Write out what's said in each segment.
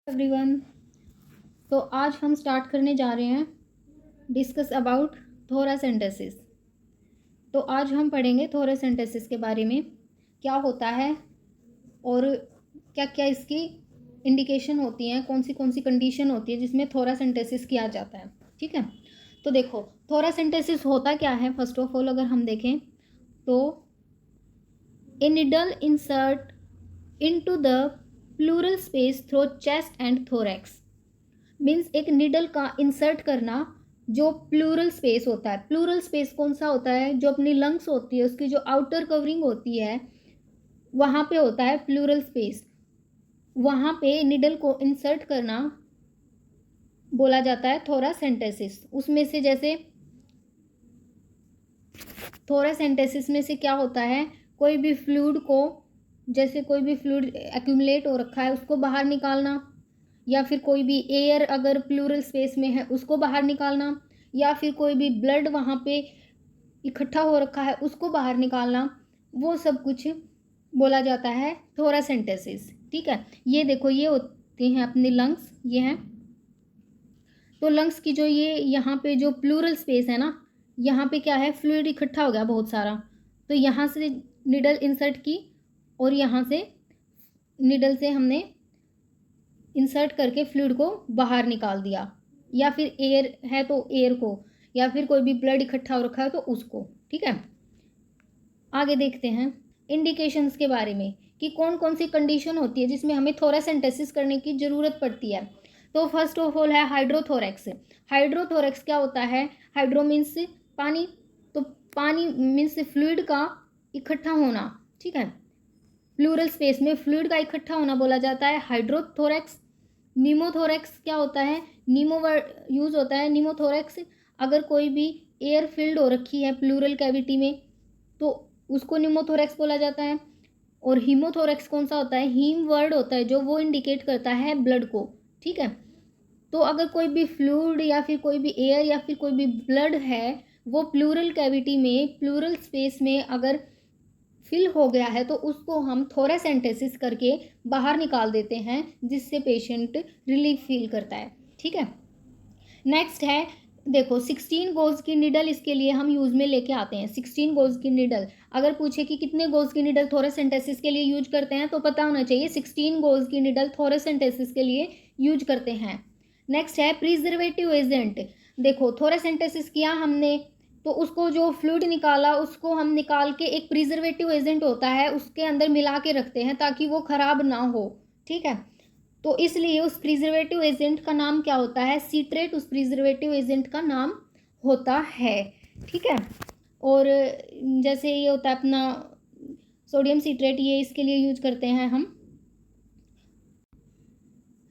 Everyone. तो आज हम स्टार्ट करने जा रहे हैं डिस्कस अबाउट थोरासेंटेसिस। तो आज हम पढ़ेंगे थोरासेंटेसिस के बारे में, क्या होता है और क्या क्या इसकी इंडिकेशन होती हैं, कौन सी कंडीशन होती है जिसमें थोरासेंटेसिस किया जाता है। ठीक है, तो देखो थोरासेंटेसिस होता क्या है। फर्स्ट ऑफ ऑल अगर हम देखें तो a needle insert into the pleural space through chest and thorax. Means एक निडल का इंसर्ट करना जो प्लूरल स्पेस होता है। प्लूरल स्पेस कौन सा होता है? जो अपनी लंग्स होती है उसकी जो आउटर कवरिंग होती है वहाँ पे होता है प्लूरल स्पेस। वहाँ पे निडल को इंसर्ट करना बोला जाता है थोरासेंटेसिस। उसमें से जैसे थोरासेंटेसिस में से क्या होता है, कोई भी फ्लूइड को, जैसे कोई भी फ्लूइड एक्यूमुलेट हो रखा है उसको बाहर निकालना, या फिर कोई भी एयर अगर प्लूरल स्पेस में है उसको बाहर निकालना, या फिर कोई भी ब्लड वहाँ पे इकट्ठा हो रखा है उसको बाहर निकालना, वो सब कुछ बोला जाता है थोरासेंटेसिस। ठीक है, ये देखो ये होते हैं अपने लंग्स, ये हैं। तो लंग्स की जो ये यहाँ पे जो प्लूरल स्पेस है ना, यहाँ पे क्या है, फ्लूइड इकट्ठा हो गया बहुत सारा, तो यहाँ से निडल इंसर्ट की और यहाँ से निडल से हमने इंसर्ट करके फ्लूइड को बाहर निकाल दिया, या फिर एयर है तो एयर को, या फिर कोई भी ब्लड इकट्ठा हो रखा है तो उसको। ठीक है, आगे देखते हैं इंडिकेशंस के बारे में कि कौन कौन सी कंडीशन होती है जिसमें हमें थोरासेंटेसिस करने की ज़रूरत पड़ती है। तो फर्स्ट ऑफ ऑल है हाइड्रोथोरैक्स। हाइड्रोथोरैक्स क्या होता है? हाइड्रो मीन्स पानी, तो पानी मीन्स फ्लूइड का इकट्ठा होना। ठीक है, प्लूरल स्पेस में फ्लूइड का इकट्ठा होना बोला जाता है हाइड्रोथोरैक्स। नीमोथोरैक्स क्या होता है? नीमो वर्ड यूज होता है नीमोथोरैक्स अगर कोई भी एयर फिल्ड हो रखी है प्लूरल कैविटी में तो उसको न्यूमोथोरैक्स बोला जाता है। और हीमोथोरैक्स कौन सा होता है? हीम वर्ड होता है जो वो इंडिकेट करता है ब्लड को। ठीक है, तो अगर कोई भी फ्लूइड या फिर कोई भी एयर या फिर कोई भी ब्लड है वो प्लूरल कैविटी में प्लूरल स्पेस में अगर फिल हो गया है तो उसको हम थोरासेंटेसिस करके बाहर निकाल देते हैं, जिससे पेशेंट रिलीफ फील करता है। ठीक है, नेक्स्ट है देखो 16 गोज की निडल, इसके लिए हम यूज़ में लेके आते हैं 16 गोज की निडल। अगर पूछे कि कितने गोज की निडल थोरासेंटेसिस के लिए यूज करते हैं तो पता होना चाहिए 16 गोज की निडल थोरासेंटेसिस के लिए यूज करते हैं। नेक्स्ट है प्रिजर्वेटिव एजेंट। देखो थोरासेंटेसिस किया हमने तो उसको जो फ्लूइड निकाला उसको हम निकाल के एक प्रिजर्वेटिव एजेंट होता है उसके अंदर मिला के रखते हैं ताकि वो खराब ना हो। ठीक है, तो इसलिए उस प्रिजर्वेटिव एजेंट का नाम क्या होता है? सीट्रेट उस प्रिजर्वेटिव एजेंट का नाम होता है। ठीक है, और जैसे ये होता है अपना सोडियम सीट्रेट, ये इसके लिए यूज करते हैं हम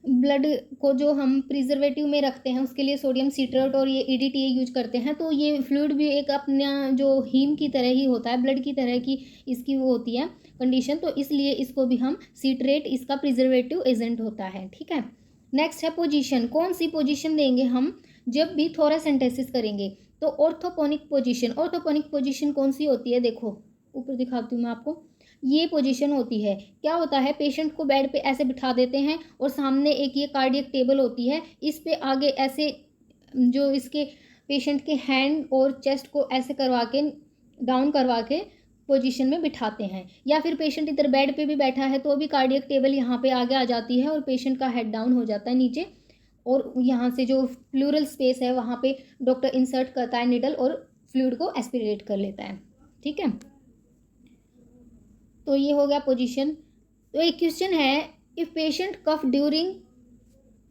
ब्लड को जो हम प्रिजर्वेटिव में रखते हैं उसके लिए सोडियम सीट्रेट और ये EDTA यूज करते हैं। तो ये फ्लूइड भी एक अपना जो हीम की तरह ही होता है, ब्लड की तरह की इसकी वो होती है कंडीशन, तो इसलिए इसको भी हम सीट्रेट इसका प्रिजर्वेटिव एजेंट होता है। ठीक है, नेक्स्ट है पोजीशन। कौन सी पोजीशन देंगे हम जब भी थोरासेंटेसिस करेंगे? तो ऑर्थोपोनिक पोजीशन। ऑर्थोपोनिक पोजीशन कौन सी होती है? देखो ऊपर दिखाती हूँ मैं आपको, ये पोजीशन होती है। क्या होता है, पेशेंट को बेड पे ऐसे बिठा देते हैं और सामने एक ये कार्डियक टेबल होती है, इस पे आगे ऐसे जो इसके पेशेंट के हैंड और चेस्ट को ऐसे करवा के डाउन करवा के पोजीशन में बिठाते हैं। या फिर पेशेंट इधर बेड पे भी बैठा है तो भी कार्डियक टेबल यहाँ पे आगे आ जाती है और पेशेंट का हेड डाउन हो जाता है नीचे, और यहाँ से जो प्लूरल स्पेस है वहाँ पे डॉक्टर इंसर्ट करता है निडल और फ्लूइड को एस्पिरेट कर लेता है। ठीक है, तो ये हो गया पोजीशन। तो एक क्वेश्चन है, if patient cough during,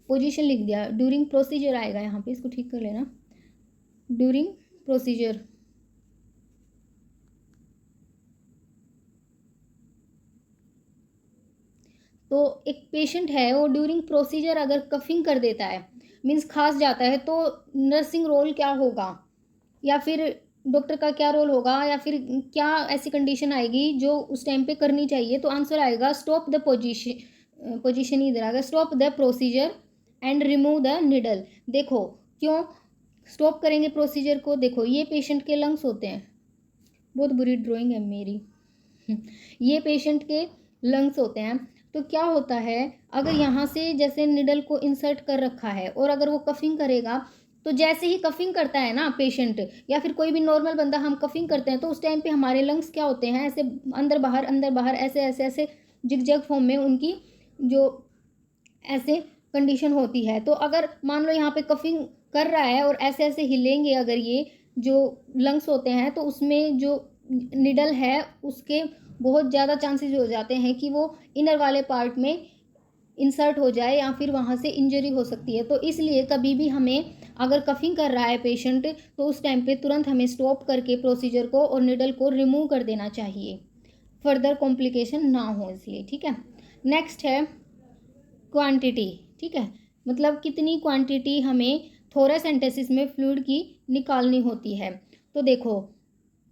position लिख दिया, ड्यूरिंग प्रोसीजर आएगा यहाँ पे, इसको ठीक कर लेना, ड्यूरिंग प्रोसीजर। तो एक पेशेंट है वो ड्यूरिंग प्रोसीजर अगर कफिंग कर देता है, मीन्स खांस जाता है, तो नर्सिंग रोल क्या होगा या फिर डॉक्टर का क्या रोल होगा, या फिर क्या ऐसी कंडीशन आएगी जो उस टाइम पे करनी चाहिए? तो आंसर आएगा स्टॉप द पोजीशन। पोजीशन इधर आएगा, stop the procedure and remove the needle. देखो क्यों स्टॉप करेंगे प्रोसीजर को? देखो ये पेशेंट के लंग्स होते हैं, बहुत बुरी ड्राइंग है मेरी ये पेशेंट के लंग्स होते हैं, तो क्या होता है, अगर यहाँ से जैसे निडल को इंसर्ट कर रखा है और अगर वो कफिंग करेगा, तो जैसे ही कफिंग करता है ना पेशेंट या फिर कोई भी नॉर्मल बंदा, हम कफिंग करते हैं तो उस टाइम पे हमारे लंग्स क्या होते हैं, ऐसे अंदर बाहर ऐसे ऐसे ऐसे जिगजैग फॉर्म में उनकी जो ऐसे कंडीशन होती है। तो अगर मान लो यहाँ पे कफिंग कर रहा है और ऐसे ऐसे हिलेंगे अगर ये जो लंग्स होते हैं, तो उसमें जो निडल है उसके बहुत ज़्यादा चांसेस हो जाते हैं कि वो इनर वाले पार्ट में इंसर्ट हो जाए या फिर वहाँ से इंजरी हो सकती है। तो इसलिए कभी भी हमें अगर कफिंग कर रहा है पेशेंट, तो उस टाइम पे तुरंत हमें स्टॉप करके प्रोसीजर को और निडल को रिमूव कर देना चाहिए, फर्दर कॉम्प्लिकेशन ना हो इसलिए। ठीक है, नेक्स्ट है क्वांटिटी। ठीक है, मतलब कितनी क्वांटिटी हमें थोरेसेंटेसिस में फ्लूइड की निकालनी होती है। तो देखो,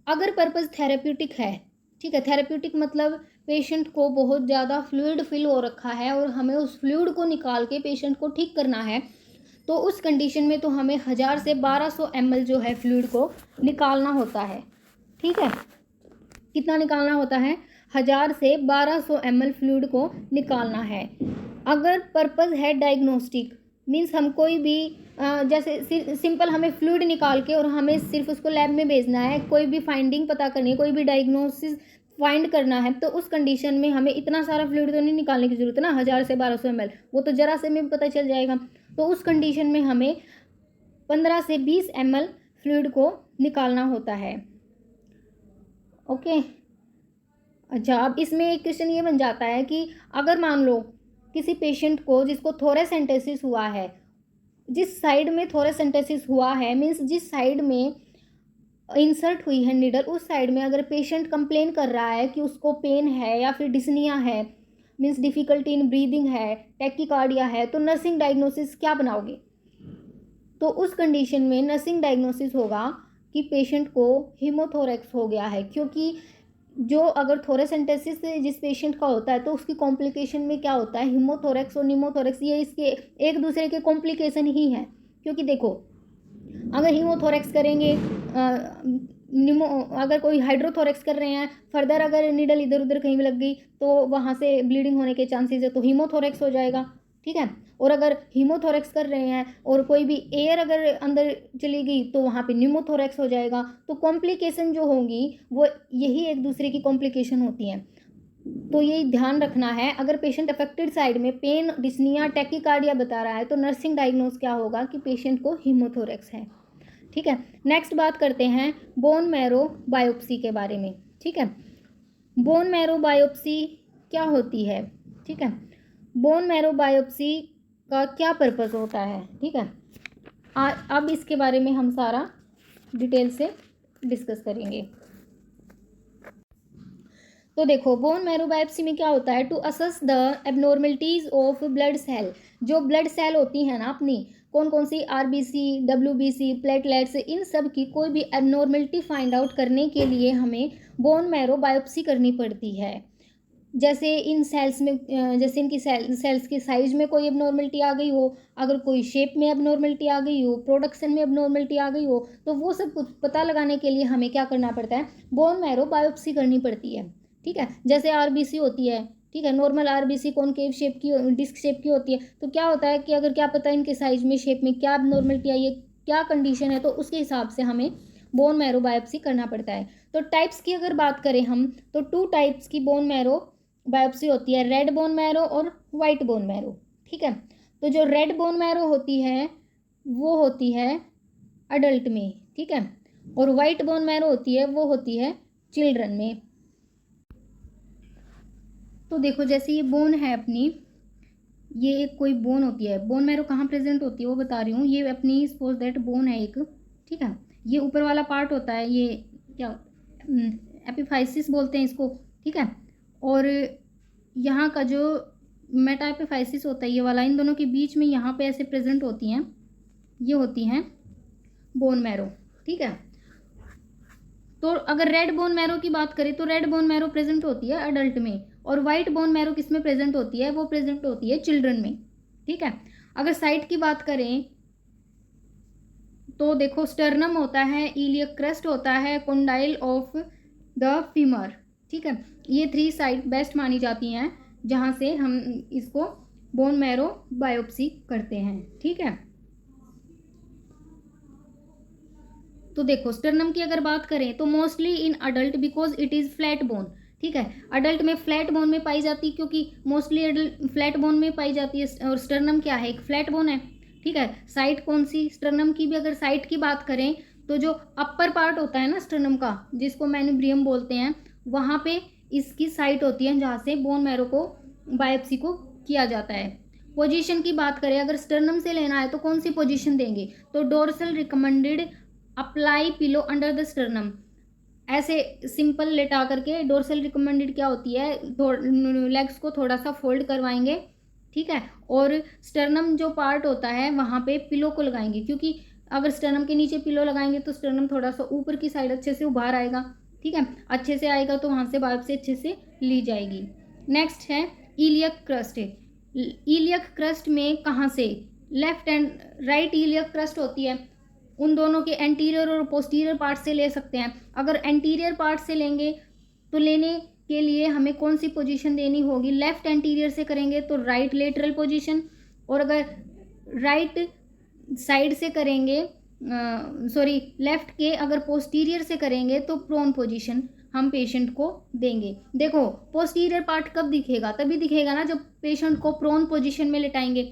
अगर पर्पस थेरेप्यूटिक है, ठीक है, थेरेप्यूटिक मतलब पेशेंट को बहुत ज़्यादा फ्लूइड फिल हो रखा है और हमें उस फ्लूइड को निकाल के पेशेंट को ठीक करना है, तो उस कंडीशन में तो हमें 1000 से 1200 ml जो है फ्लूइड को निकालना होता है। ठीक है, कितना निकालना होता है, 1000 से 1200 ml फ्लूइड को निकालना है। अगर पर्पस है डायग्नोस्टिक, मीन्स हम कोई भी जैसे सिंपल हमें फ्लूइड निकाल के और हमें सिर्फ उसको लैब में भेजना है, कोई भी फाइंडिंग पता करनी है, कोई भी डायग्नोसिस फाइंड करना है, तो उस कंडीशन में हमें इतना सारा फ्लूइड तो नहीं निकालने की जरूरत है ना, 1000 से 1200 ml, वो तो जरा से में पता चल जाएगा। तो उस कंडीशन में हमें 15 से 20 ml फ्लूइड को निकालना होता है। ओके, अच्छा, अब इसमें एक क्वेश्चन ये बन जाता है कि अगर मान लो किसी पेशेंट को जिसको थोरेसेंटेसिस हुआ है, जिस साइड में थोरेसेंटेसिस हुआ है मीन्स जिस साइड में इंसर्ट हुई है निडल, उस साइड में अगर पेशेंट कंप्लेन कर रहा है कि उसको पेन है या फिर डिस्निया है, मीन्स डिफ़िकल्टी इन ब्रीदिंग है, टैकीकार्डिया है, तो नर्सिंग डायग्नोसिस क्या बनाओगे? तो उस कंडीशन में नर्सिंग डायग्नोसिस होगा कि पेशेंट को हीमोथोरैक्स हो गया है, क्योंकि जो अगर थोरेसेंटेसिस जिस पेशेंट का होता है तो उसकी कॉम्प्लिकेशन में क्या होता है, हीमोथोरैक्स और नीमोथोरैक्स, ये इसके एक दूसरे के कॉम्प्लिकेशन ही है। क्योंकि देखो, अगर हीमोथोरैक्स करेंगे, अगर कोई हाइड्रोथोरैक्स कर रहे हैं, फर्दर अगर नीडल इधर उधर कहीं भी लग गई तो वहाँ से ब्लीडिंग होने के चांसेस है, तो हीमोथोरैक्स हो जाएगा। ठीक है, और अगर हीमोथोरैक्स कर रहे हैं और कोई भी एयर अगर अंदर चली गई तो वहाँ पे न्यूमोथोरैक्स हो जाएगा। तो कॉम्प्लिकेशन जो होंगी वो यही एक दूसरे की कॉम्प्लिकेशन होती हैं। तो ये ध्यान रखना है, अगर पेशेंट अफेक्टेड साइड में पेन, डिस्निया, टैकीकार्डिया बता रहा है तो नर्सिंग डायग्नोस क्या होगा कि पेशेंट को हीमोथोरैक्स है। ठीक है, नेक्स्ट बात करते हैं बोन मैरो बायोप्सी के बारे में। ठीक है, बोन मैरो बायोप्सी क्या होती है? ठीक है, बोन मैरो बायोप्सी का क्या पर्पस होता है? ठीक है, अब इसके बारे में हम सारा डिटेल से डिस्कस करेंगे। तो देखो, बोन मैरो बायोप्सी में क्या होता है, to assess the abnormalities of blood cell. जो ब्लड सेल होती है ना अपनी, कौन कौन सी, आरबीसी, डब्ल्यूबीसी, प्लेटलेट्स, इन सब की कोई भी एबनॉर्मलिटी फाइंड आउट करने के लिए हमें बोन मैरो बायोप्सी करनी पड़ती है। जैसे इन सेल्स में जैसे इनकी सेल्स की साइज में कोई एबनॉर्मलिटी आ गई हो, अगर कोई शेप में एबनॉर्मलिटी आ गई हो, प्रोडक्शन में एबनॉर्मलिटी आ गई हो, तो वो सब कुछ पता लगाने के लिए हमें क्या करना पड़ता है, बोन मैरो बायोप्सी करनी पड़ती है। ठीक है, जैसे आरबीसी होती है, ठीक है, नॉर्मल आरबीसी कॉनकेव शेप की, डिस्क शेप की होती है। तो क्या होता है कि अगर क्या पता इनके साइज में, शेप में क्या एबनॉर्मलिटी आई है, क्या कंडीशन है, तो उसके हिसाब से हमें बोन मैरो बायोप्सी करना पड़ता है। तो टाइप्स की अगर बात करें हम, तो 2 टाइप्स की बोन मैरो बायोप्सी होती है, रेड बोन मैरो और वाइट बोन मैरो। ठीक है, तो जो रेड बोन मैरो होती है वो होती है अडल्ट में, ठीक है, और वाइट बोन मैरो होती है वो होती है चिल्ड्रन में। तो देखो, जैसे ये बोन है अपनी, ये एक कोई बोन होती है, बोन मैरो कहाँ प्रेजेंट होती है वो बता रही हूँ। ये अपनी सपोज दैट बोन है एक, ठीक है, ये ऊपर वाला पार्ट होता है, ये क्या एपिफाइसिस बोलते हैं इसको। ठीक है, और यहाँ का जो मेटाएपिफाइसिस होता है ये वाला, इन दोनों के बीच में यहाँ पे ऐसे प्रेजेंट होती हैं, ये होती हैं बोन मैरो। ठीक है, तो अगर रेड बोन मैरो की बात करें तो रेड बोन मैरो प्रेजेंट होती है अडल्ट में, और वाइट बोन मैरो किस में प्रेजेंट होती है, वो प्रेजेंट होती है चिल्ड्रन में। ठीक है, अगर साइट की बात करें तो देखो, स्टर्नम होता है, इलियक क्रेस्ट होता है, कोंडाइल ऑफ द फीमर। ठीक है, ये 3 साइट बेस्ट मानी जाती हैं जहाँ से हम इसको बोन मैरो बायोप्सी करते हैं। ठीक है, तो देखो स्टर्नम की अगर बात करें तो mostly in adult because it is flat bone. ठीक है, अडल्ट में फ्लैट बोन में पाई जाती है, क्योंकि मोस्टली अडल्ट फ्लैट बोन में पाई जाती है, और स्टर्नम क्या है, एक फ्लैट बोन है। ठीक है, साइट कौन सी, स्टर्नम की भी अगर साइट की बात करें तो जो अपर पार्ट होता है ना स्टर्नम का, जिसको मैन्यूब्रियम बोलते हैं, वहाँ पे इसकी साइट होती है जहाँ से बोन मैरो को बायोप्सी को किया जाता है। पोजीशन की बात करें अगर स्टर्नम से लेना है तो कौन सी पोजीशन देंगे, तो dorsal recommended apply pillow under the sternum, ऐसे सिंपल लेटा करके। डोर्सल रिकमेंडेड क्या होती है, लेग्स को थोड़ा सा फोल्ड करवाएंगे। ठीक है, और स्टर्नम जो पार्ट होता है वहाँ पे पिलो को लगाएंगे, क्योंकि अगर स्टर्नम के नीचे पिलो लगाएंगे तो स्टर्नम थोड़ा सा ऊपर की साइड अच्छे से उभार आएगा। ठीक है, अच्छे से आएगा तो वहाँ से बायोप्सी अच्छे से ली जाएगी। नेक्स्ट है इलियक क्रस्ट। इलियक क्रस्ट में कहाँ से, left and right iliac crust होती है, उन दोनों के एंटीरियर और पोस्टीरियर पार्ट से ले सकते हैं। अगर एंटीरियर पार्ट से लेंगे तो लेने के लिए हमें कौन सी पोजीशन देनी होगी, लेफ्ट एंटीरियर से करेंगे तो राइट लेटरल पोजीशन, और अगर राइट साइड से करेंगे सॉरी लेफ्ट के अगर पोस्टीरियर से करेंगे तो प्रोन पोजीशन हम पेशेंट को देंगे। देखो पोस्टीरियर पार्ट कब दिखेगा, तभी दिखेगा ना जब पेशेंट को प्रोन पोजीशन में लेटाएंगे।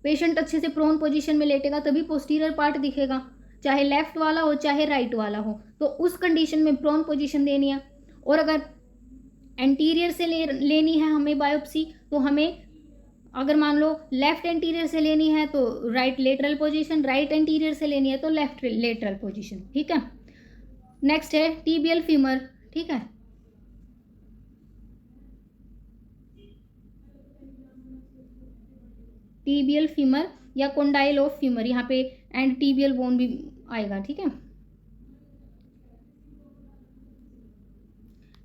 पेशेंट अच्छे से प्रोन पोजीशन में लेटेगा तभी पोस्टीरियर पार्ट दिखेगा, चाहे लेफ्ट वाला हो चाहे राइट वाला हो, तो उस कंडीशन में प्रोन पोजीशन देनी है। और अगर एंटीरियर से लेनी है हमें बायोप्सी, तो हमें अगर मान लो लेफ्ट एंटीरियर से लेनी है तो right lateral position, right anterior से लेनी है तो लेफ्ट लेटरल पोजीशन। ठीक है, नेक्स्ट है टीबियल फीमर। ठीक है, टीबियल फीमर या कोंडाइल ऑफ फीमर, यहाँ पे एंड टीबियल बोन भी आएगा। ठीक है,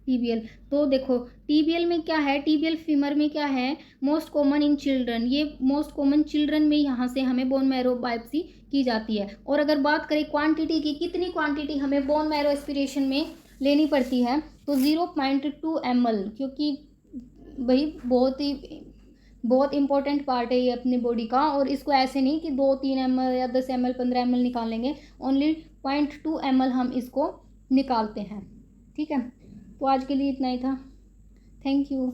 टीबीएल, तो देखो टीबीएल में क्या है, टीबीएल फीमर में क्या है, मोस्ट कॉमन इन चिल्ड्रन, ये मोस्ट कॉमन चिल्ड्रन में यहाँ से हमें बोन मैरो बायोप्सी की जाती है। और अगर बात करें क्वांटिटी की, कितनी क्वांटिटी हमें बोन मैरो एस्पिरेशन में लेनी पड़ती है, तो 0.2 ml, क्योंकि भाई बहुत इंपॉर्टेंट पार्ट है ये अपनी बॉडी का, और इसको ऐसे नहीं कि 2-3 ml या 10 ml 15 ml निकालेंगे, ओनली 0.2 ml हम इसको निकालते हैं। ठीक है, तो आज के लिए इतना ही था। Thank you.